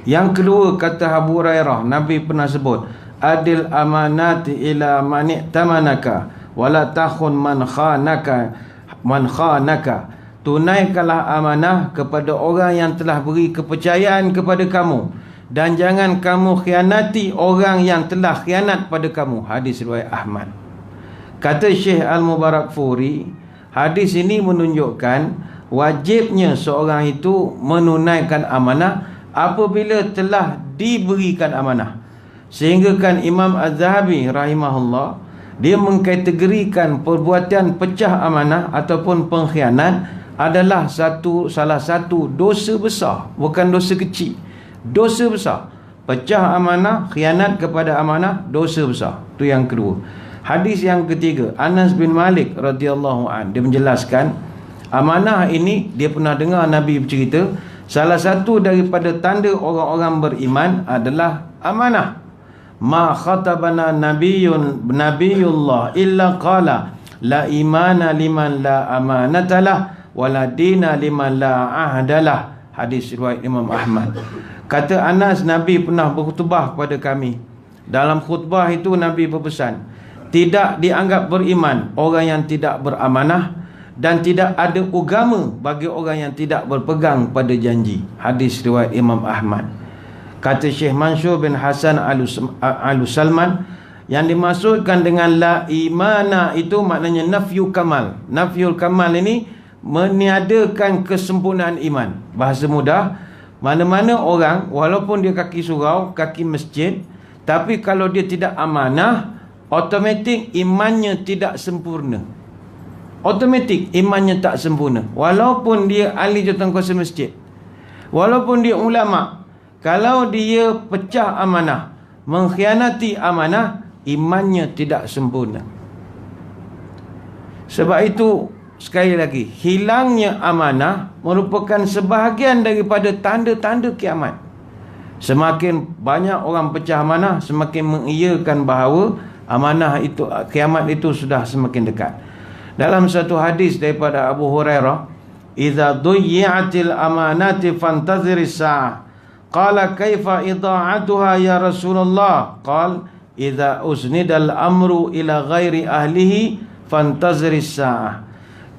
Yang kedua, kata Abu Hurairah, Nabi pernah sebut, adil amanati ila man i'tamanaka wala takhun man khanaka. Tunaikanlah amanah kepada orang yang telah beri kepercayaan kepada kamu, dan jangan kamu khianati orang yang telah khianat pada kamu. Hadis riwayat Ahmad. Kata Syekh Al-Mubarakfuri, hadis ini menunjukkan wajibnya seorang itu menunaikan amanah apabila telah diberikan amanah. Sehingga kan Imam Az-Zahabi rahimahullah, dia mengkategorikan perbuatan pecah amanah ataupun pengkhianat adalah salah satu dosa besar, bukan dosa kecil, dosa besar. Pecah amanah, khianat kepada amanah, dosa besar. Itu yang kedua. Hadis yang ketiga, Anas bin Malik radhiyallahu an, dia menjelaskan amanah ini, dia pernah dengar Nabi bercerita, salah satu daripada tanda orang-orang beriman adalah amanah. Ma khatabana nabiyullah illa qala la imana liman la amanatalah wala dina liman la ahdalah. Hadis riwayat Imam Ahmad. Kata Anas, Nabi pernah berkhutbah kepada kami. Dalam khutbah itu Nabi berpesan, tidak dianggap beriman orang yang tidak beramanah, dan tidak ada agama bagi orang yang tidak berpegang pada janji. Hadis riwayat Imam Ahmad. Kata Syekh Mansur bin Hasan Al-Salman, yang dimaksudkan dengan la imana itu maknanya nafyu kamal. Nafyul kamal ini meniadakan kesempurnaan iman. Bahasa mudah, mana-mana orang walaupun dia kaki surau, kaki masjid, tapi kalau dia tidak amanah, automatik imannya tidak sempurna. Automatik imannya tak sempurna. Walaupun dia ahli jawatankuasa masjid, walaupun dia ulama, kalau dia pecah amanah, mengkhianati amanah, imannya tidak sempurna. Sebab itu, sekali lagi, hilangnya amanah merupakan sebahagian daripada tanda-tanda kiamat. Semakin banyak orang pecah amanah, semakin mengiyakan bahawa amanah itu, kiamat itu sudah semakin dekat. Dalam satu hadis daripada Abu Hurairah, "Idza duyyi'atil amanati fantaziris sa'ah." Qala kaifa ida'atuha ya Rasulullah? Qal idza usnidal amru ila ghairi ahlihi fantaziris sa'ah.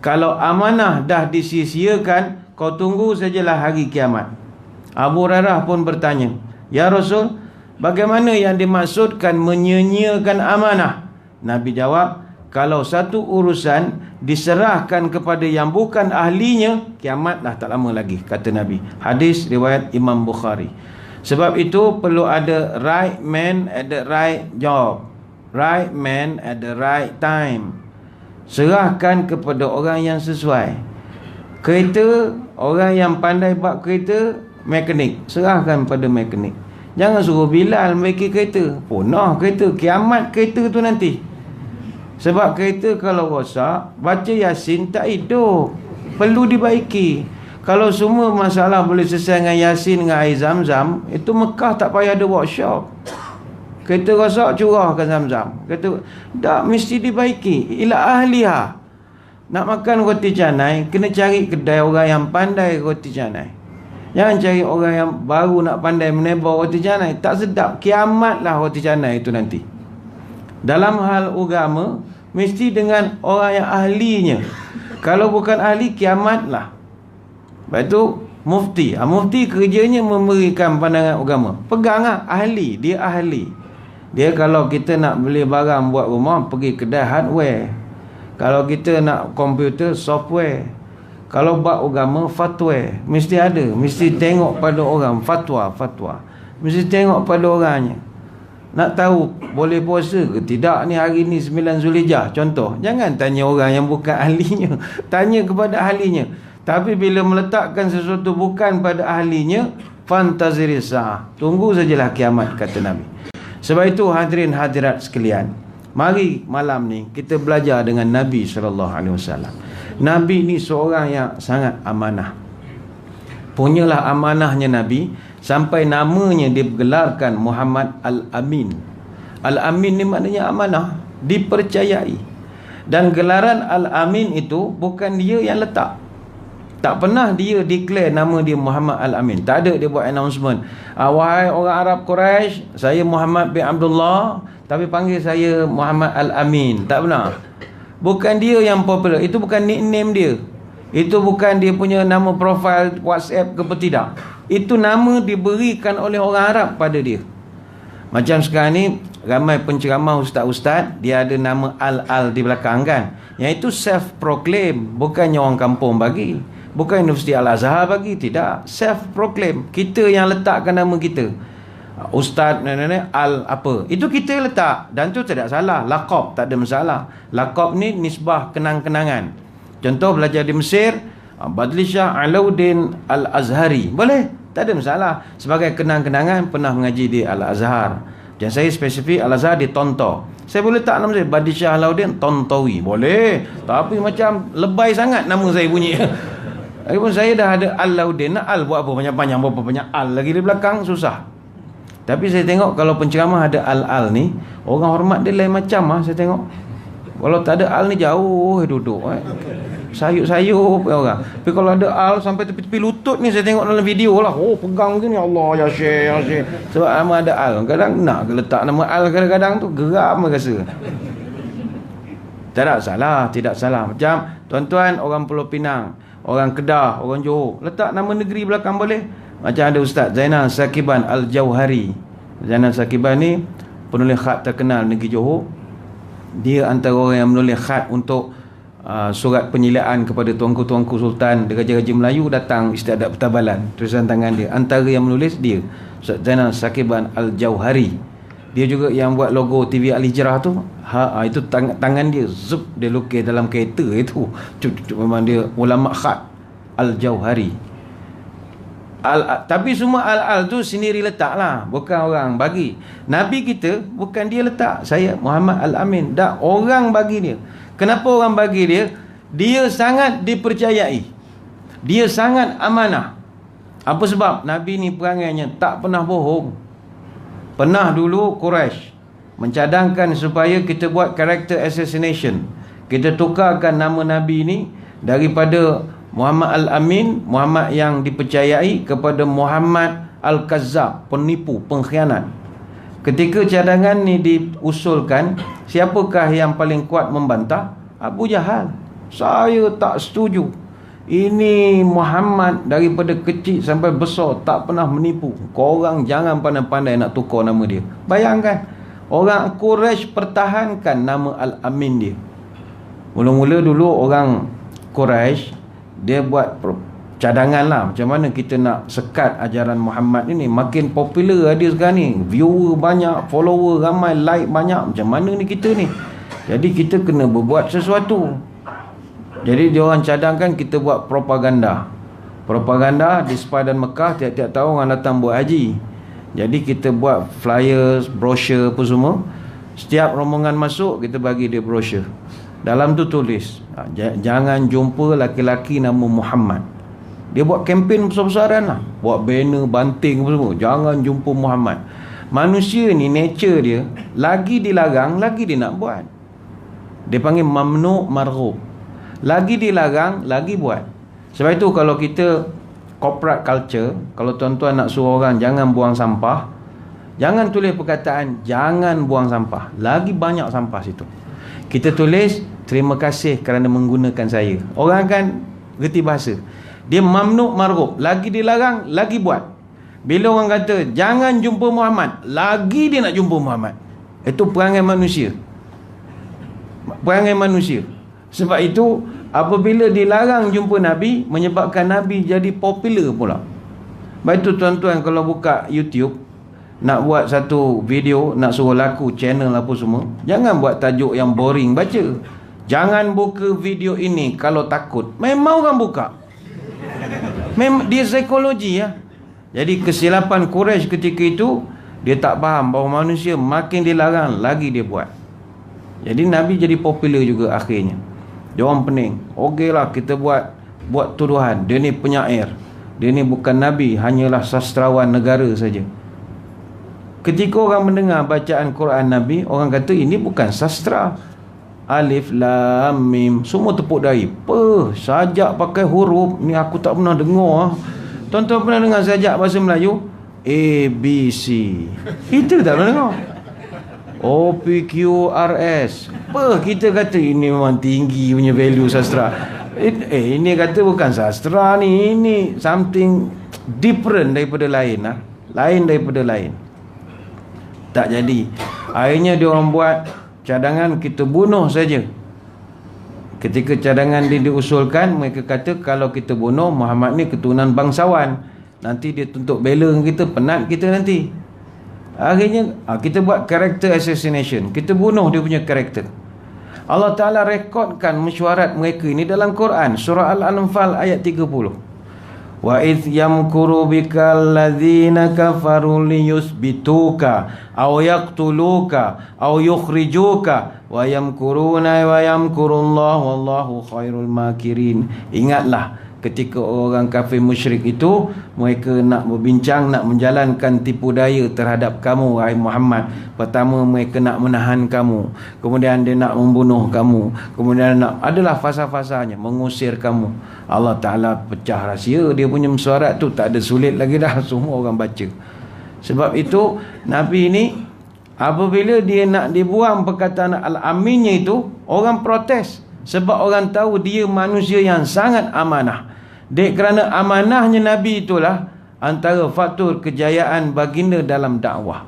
Kalau amanah dah disia-siakan, kau tunggu sajalah hari kiamat. Abu Hurairah pun bertanya, ya Rasul, bagaimana yang dimaksudkan menyia-nyiakan amanah? Nabi jawab, kalau satu urusan diserahkan kepada yang bukan ahlinya, kiamat dah tak lama lagi, kata Nabi. Hadis riwayat Imam Bukhari. Sebab itu perlu ada right man at the right job, right man at the right time. Serahkan kepada orang yang sesuai. Kereta, orang yang pandai buat kereta, mekanik, serahkan pada mekanik. Jangan suruh Bilal membaiki kereta. Punah kereta, kiamat kereta tu nanti. Sebab kereta kalau rosak, baca Yasin tak hidup, perlu dibaiki. Kalau semua masalah boleh selesai dengan Yasin, dengan air Zam-Zam, itu Mekah tak payah ada workshop. Kereta rosak, curahkan Zam-Zam. Kereta tak, mesti dibaiki. Ila ahliha. Nak makan roti canai, kena cari kedai orang yang pandai roti canai. Jangan cari orang yang baru nak pandai menebak roti canai. Tak sedap, kiamatlah roti canai itu nanti. Dalam hal agama, mesti dengan orang yang ahlinya. Kalau bukan ahli, kiamatlah. Lepas itu mufti, mufti kerjanya memberikan pandangan agama. Peganglah ahli, dia ahli. Dia kalau kita nak beli barang buat rumah, pergi kedai hardware. Kalau kita nak komputer, software. Kalau buat agama, fatwa. Mesti ada, mesti tengok pada orang. Fatwa mesti tengok pada orangnya. Nak tahu boleh puasa ke tidak ni hari ni 9 Zulhijjah contoh, jangan tanya orang yang bukan ahlinya, tanya kepada ahlinya. Tapi bila meletakkan sesuatu bukan pada ahlinya, fantaziris sa'ah, tunggu sajalah kiamat, kata Nabi. Sebab itu hadirin hadirat sekalian, mari malam ni kita belajar dengan Nabi SAW. Nabi ni seorang yang sangat amanah. Punyalah amanahnya Nabi, sampai namanya digelarkan Muhammad Al-Amin. Al-Amin ni maknanya amanah, dipercayai. Dan gelaran Al-Amin itu bukan dia yang letak. Tak pernah dia declare nama dia Muhammad Al-Amin. Tak ada dia buat announcement. Wahai orang Arab Quraisy, saya Muhammad bin Abdullah, tapi panggil saya Muhammad Al-Amin. Tak pernah. Bukan dia yang popular. Itu bukan nickname dia. Itu bukan dia punya nama profil WhatsApp ke tidak. Itu nama diberikan oleh orang Arab pada dia. Macam sekarang ni ramai penceramah ustaz-ustaz, dia ada nama Al-Al di belakang kan. Yang itu self-proclaim. Bukannya orang kampung bagi. Bukan Universiti Al-Azhar bagi. Tidak. Self-proclaim. Kita yang letakkan nama kita. Ustaz Al apa. Itu kita letak. Dan tu tidak salah. Laqab tak ada masalah. Laqab ni nisbah kenang-kenangan. Contoh belajar di Mesir, Badli Shah Alauddin Al-Azhari. Boleh. Tak ada masalah. Sebagai kenang-kenangan pernah mengaji di Al-Azhar. Dan saya spesifik Al-Azhar di Tonto. Saya boleh tak nama saya Badli Shah Alauddin Tontowi. Boleh. Tapi macam lebay sangat nama saya bunyi. Lagipun saya dah ada Alauddin. Al buat apa panjang-panjang, berapa banyak Al lagi di belakang, susah. Tapi saya tengok kalau penceramah ada Al-Al ni, orang hormat dia lain macam saya tengok. Kalau tak ada Al ni jauh duduk sayup-sayup orang. Tapi kalau ada Al sampai tepi-tepi lutut ni, saya tengok dalam video lah. Pegang gini, Allah ya Syekh, ya Syekh. Sebab nama ada Al. Kadang nak letak nama Al, kadang-kadang tu geram rasa. Tidak salah, tidak salah. Macam tuan-tuan orang Pulau Pinang, orang Kedah, orang Johor, letak nama negeri belakang boleh. Macam ada Ustaz Zainal Sakiban Al-Jauhari. Zainal Sakiban ni penulis khat terkenal negeri Johor. Dia antara orang yang menulis khat untuk surat penyilaan kepada tuanku-tuanku sultan, raja-raja Melayu datang istiadat pertabalan, tulisan tangan dia. Antara yang menulis dia Ustaz Zainal Sakiban Al-Jauhari. Dia juga yang buat logo TV Al-Hijrah tu. Itu tangan dia, zup, dia lukis dalam kereta itu. Memang dia ulama khat Al-Jauhari. Tapi semua Al-Al tu sendiri letak lah, bukan orang bagi. Nabi kita bukan dia letak, saya Muhammad Al-Amin. Dah orang bagi dia. Kenapa orang bagi dia? Dia sangat dipercayai. Dia sangat amanah. Apa sebab? Nabi ni perangainya tak pernah bohong. Pernah dulu Quraisy mencadangkan supaya kita buat character assassination. Kita tukarkan nama Nabi ni daripada Muhammad Al-Amin, Muhammad yang dipercayai, kepada Muhammad Al-Kazzab, penipu, pengkhianat. Ketika cadangan ni diusulkan, siapakah yang paling kuat membantah? Abu Jahal. Saya tak setuju. Ini Muhammad daripada kecil sampai besar tak pernah menipu. Korang jangan pandai-pandai nak tukar nama dia. Bayangkan, orang Quraisy pertahankan nama Al-Amin dia. Mula-mula dulu orang Quraisy dia buat cadangan lah, macam mana kita nak sekat ajaran Muhammad ini. Makin popular dia sekarang ni, viewer banyak, follower ramai, like banyak, macam mana ni kita ni. Jadi kita kena berbuat sesuatu. Jadi dia orang cadangkan kita buat propaganda. Propaganda di sepadan Mekah, tiap-tiap tahun orang datang buat haji. Jadi kita buat flyers, brochure apa semua. Setiap rombongan masuk, kita bagi dia brochure. Dalam tu tulis, jangan jumpa laki-laki nama Muhammad. Dia buat kempen besar-besaran lah. Buat banner, banting apa semua. Jangan jumpa Muhammad. Manusia ni, nature dia, lagi dilarang, lagi dia nak buat. Dia panggil mamnu' marghub. Lagi dilarang, lagi buat. Sebab itu kalau kita corporate culture, kalau tuan-tuan nak suruh orang jangan buang sampah, jangan tulis perkataan jangan buang sampah. Lagi banyak sampah situ. Kita tulis terima kasih kerana menggunakan saya. Orang akan reti bahasa. Dia mamnu' marghub. Lagi dilarang, lagi buat. Bila orang kata jangan jumpa Muhammad, lagi dia nak jumpa Muhammad. Itu perangai manusia. Perangai manusia. Sebab itu apabila dilarang jumpa Nabi, menyebabkan Nabi jadi popular pula. Sebab itu tuan-tuan kalau buka YouTube, nak buat satu video, nak suruh laku channel apa semua, jangan buat tajuk yang boring baca. Jangan buka video ini kalau takut. Memang orang buka. Memang dia psikologi ya. Jadi kesilapan Quraisy ketika itu, dia tak faham bahawa manusia makin dilarang lagi dia buat. Jadi Nabi jadi popular juga akhirnya. Dia orang pening. Okeylah kita buat tuduhan. Dia ni penyair. Dia ni bukan Nabi, hanyalah sastrawan negara saja. Ketika orang mendengar bacaan Quran Nabi, orang kata ini bukan sastra. Alif Lam Mim. Semua tepuk dahi. Sajak pakai huruf ni aku tak pernah dengar. Tuan-tuan pernah dengar sajak bahasa Melayu? A, B, C. Kita tak pernah dengar. O, P, Q, R, S. Kita kata ini memang tinggi punya value sastra. Ini kata bukan sastra ni. Ini something different daripada lain. Lain daripada lain. Tak jadi. Akhirnya dia orang buat cadangan kita bunuh saja. Ketika cadangan diusulkan, mereka kata kalau kita bunuh Muhammad ni keturunan bangsawan, nanti dia tuntut bela kita, penat kita nanti. Akhirnya kita buat character assassination. Kita bunuh dia punya karakter. Allah Ta'ala rekodkan mesyuarat mereka ini dalam Quran, surah Al-Anfal ayat 30. Wa idh yamkuru bikal ladzina kafaru liyusbituka aw yaqtuluka aw yukhrijuka wa yamkuruna wa yamkurullahu wallahu khairul makirin. Ingatlah ketika orang kafir musyrik itu mereka nak berbincang, nak menjalankan tipu daya terhadap kamu wahai Muhammad. Pertama mereka nak menahan kamu, kemudian dia nak membunuh kamu, kemudian adalah fasa-fasanya mengusir kamu. Allah Ta'ala pecah rahsia dia punya mesyuarat tu, tak ada sulit lagi dah, semua orang baca. Sebab itu Nabi ni apabila dia nak dibuang perkataan Al-Aminnya itu, orang protes. Sebab orang tahu dia manusia yang sangat amanah. Dek kerana amanahnya Nabi itulah antara faktor kejayaan baginda dalam dakwah.